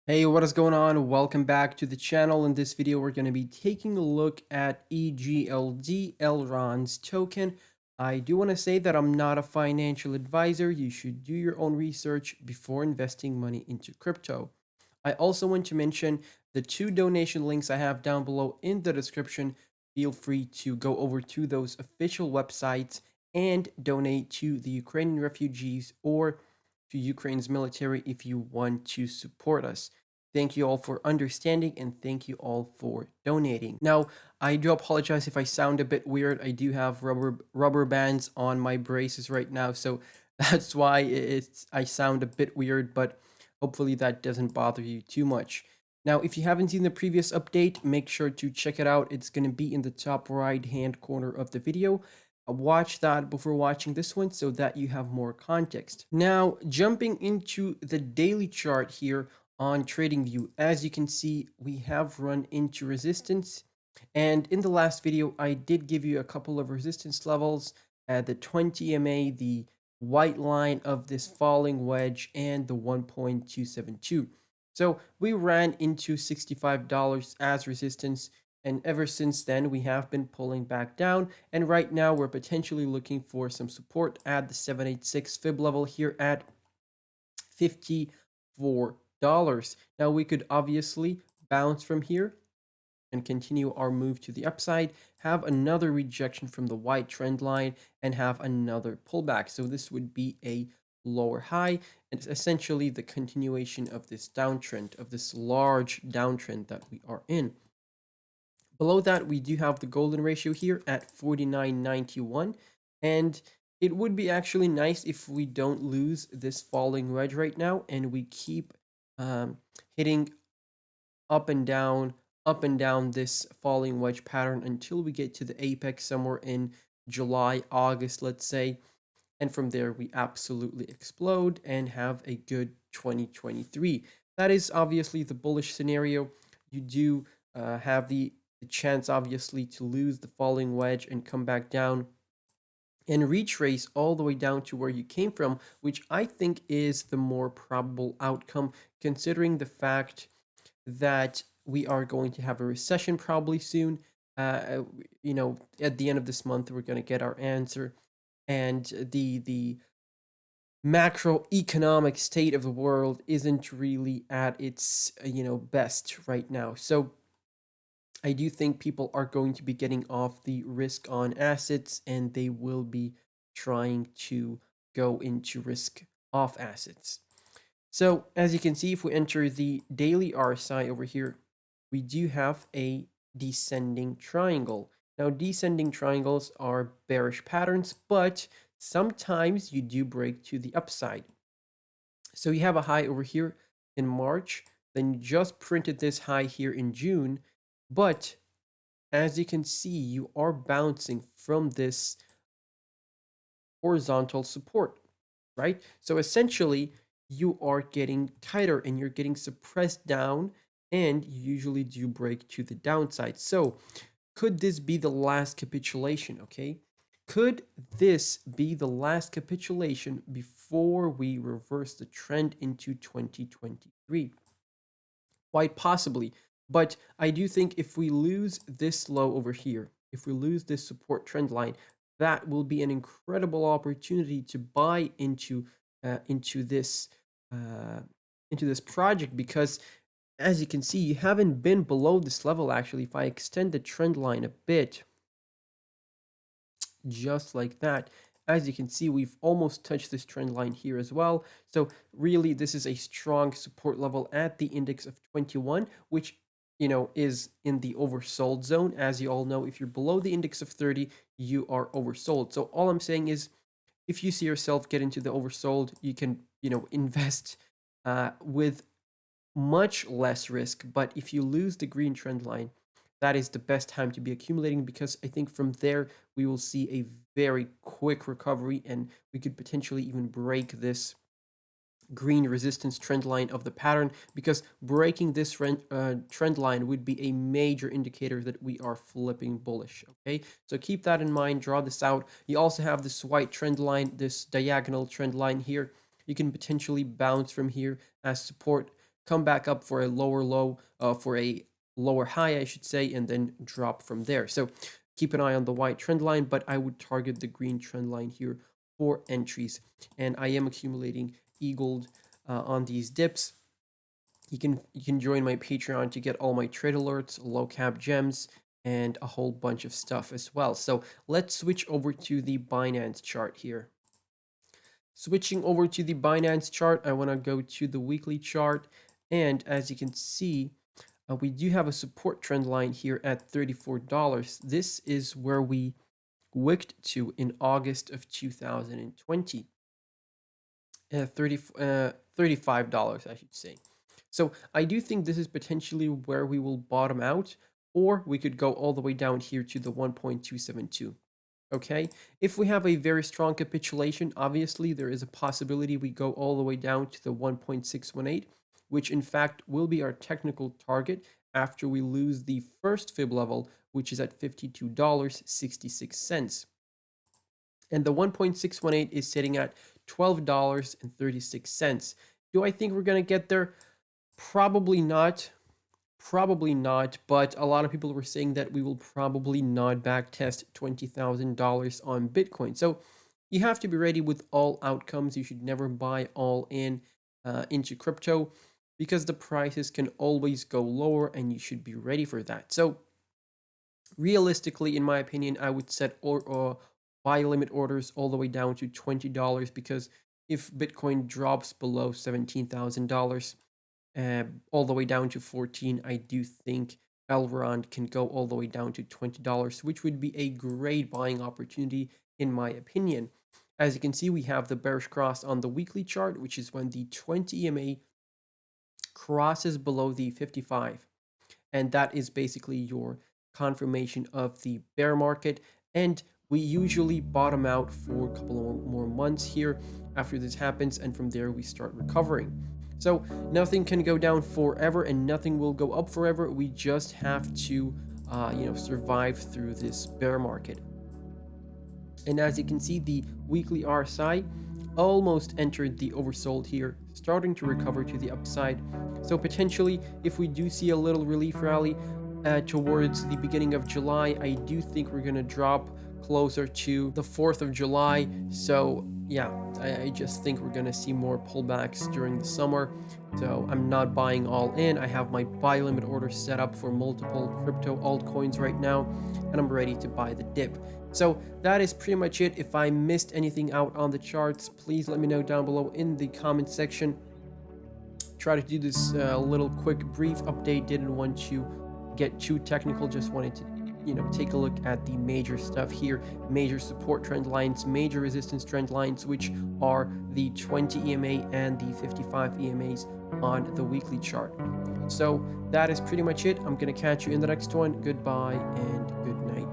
Hey, what is going on? Welcome back to the channel. In this video, we're going to be taking a look at Egld Elrond's token. I do want to say that I'm not a financial advisor. You should do your own research before investing money into crypto. I also want to mention the two donation links I have down below in the description. Feel free to go over to those official websites and donate to the Ukrainian refugees or to Ukraine's military if you want to support us. Thank you all for understanding and thank you all for donating. Now, I do apologize if I sound a bit weird. I do have rubber bands on my braces right now, so that's why I sound a bit weird, but hopefully that doesn't bother you too much. Now, if you haven't seen the previous update, make sure to check it out. It's going to be in the top right hand corner of the video. Watch that before watching this one so that you have more context. Now, jumping into the daily chart here on TradingView, as you can see, we have run into resistance. And in the last video, I did give you a couple of resistance levels at the 20 MA, the white line of this falling wedge, and the 1.272. So we ran into $65 as resistance. And ever since then, we have been pulling back down. And right now, we're potentially looking for some support at the 786 fib level here at $54. Now, we could obviously bounce from here and continue our move to the upside, have another rejection from the white trend line, and have another pullback. So this would be a lower high, and it's essentially the continuation of this downtrend, of this large downtrend that we are in. Below that, we do have the golden ratio here at 49.91, and it would be actually nice if we don't lose this falling wedge right now, and we keep hitting up and down this falling wedge pattern until we get to the apex somewhere in July, August, let's say. And from there, we absolutely explode and have a good 2023. That is obviously the bullish scenario. You do have the chance, obviously, to lose the falling wedge and come back down and retrace all the way down to where you came from, which I think is the more probable outcome, considering the fact that we are going to have a recession probably soon. You know, at the end of this month, we're going to get our answer, and the macroeconomic state of the world isn't really at its best right now. So I do think people are going to be getting off the risk on assets and they will be trying to go into risk off assets. So as you can see, if we enter the daily RSI over here, we do have a descending triangle. Now, descending triangles are bearish patterns, but sometimes you do break to the upside. So you have a high over here in March, then you just printed this high here in June, but as you can see, you are bouncing from this horizontal support, right? So essentially, you are getting tighter and you're getting suppressed down, and you usually do break to the downside. So could this be the last capitulation, okay? Could this be the last capitulation before we reverse the trend into 2023? Quite possibly. But I do think if we lose this low over here, if we lose this support trend line, that will be an incredible opportunity to buy into this project, because as you can see, you haven't been below this level. Actually, if I extend the trend line a bit, just like that, as you can see, we've almost touched this trend line here as well. So really, this is a strong support level at the index of 21, which is in the oversold zone. As you all know, if you're below the index of 30, you are oversold. So all I'm saying is, if you see yourself get into the oversold, you can, invest with much less risk. But if you lose the green trend line, that is the best time to be accumulating, because I think from there we will see a very quick recovery and we could potentially even break this green resistance trend line of the pattern, because breaking this trend line would be a major indicator that we are flipping bullish. Okay, so keep that in mind, draw this out. You also have this white trend line, this diagonal trend line here. You can potentially bounce from here as support. come back up for a lower low, for a lower high, I should say, and then drop from there. So keep an eye on the white trend line, but I would target the green trend line here for entries. And I am accumulating Egld on these dips. You can join my Patreon to get all my trade alerts, low cap gems, and a whole bunch of stuff as well. So let's switch over to the Binance chart here. Switching over to the Binance chart, I want to go to the weekly chart. And as you can see, we do have a support trend line here at $34. This is where we wicked to in August of 2020. $35, I should say. So I do think this is potentially where we will bottom out, or we could go all the way down here to the 1.272. Okay, if we have a very strong capitulation, obviously there is a possibility we go all the way down to the 1.618, which in fact will be our technical target after we lose the first fib level, which is at $52.66. And the 1.618 is sitting at $12.36. Do I think we're going to get there? Probably not. Probably not, but a lot of people were saying that we will probably not backtest $20,000 on Bitcoin. So you have to be ready with all outcomes. You should never buy all in into crypto because the prices can always go lower and you should be ready for that. So realistically, in my opinion, I would set buy limit orders all the way down to $20 because if Bitcoin drops below $17,000, all the way down to 14, I do think Elrond can go all the way down to $20, which would be a great buying opportunity in my opinion. As you can see, we have the bearish cross on the weekly chart, which is when the 20 EMA crosses below the 55. And that is basically your confirmation of the bear market. And we usually bottom out for a couple of more months here after this happens, and from there we start recovering. So nothing can go down forever and nothing will go up forever. We just have to, survive through this bear market. And as you can see, the weekly RSI almost entered the oversold here, starting to recover to the upside. So potentially, if we do see a little relief rally towards the beginning of July, I do think we're going to drop closer to the 4th of July. So yeah, I just think we're going to see more pullbacks during the summer. So I'm not buying all in. I have my buy limit order set up for multiple crypto altcoins right now, and I'm ready to buy the dip. So that is pretty much it. If I missed anything out on the charts, please let me know down below in the comment section. Try to do this little quick brief update. Didn't want to get too technical, just wanted to take a look at the major stuff here, major support trend lines, major resistance trend lines, which are the 20 EMA and the 55 EMAs on the weekly chart. So that is pretty much it. I'm going to catch you in the next one. Goodbye and good night.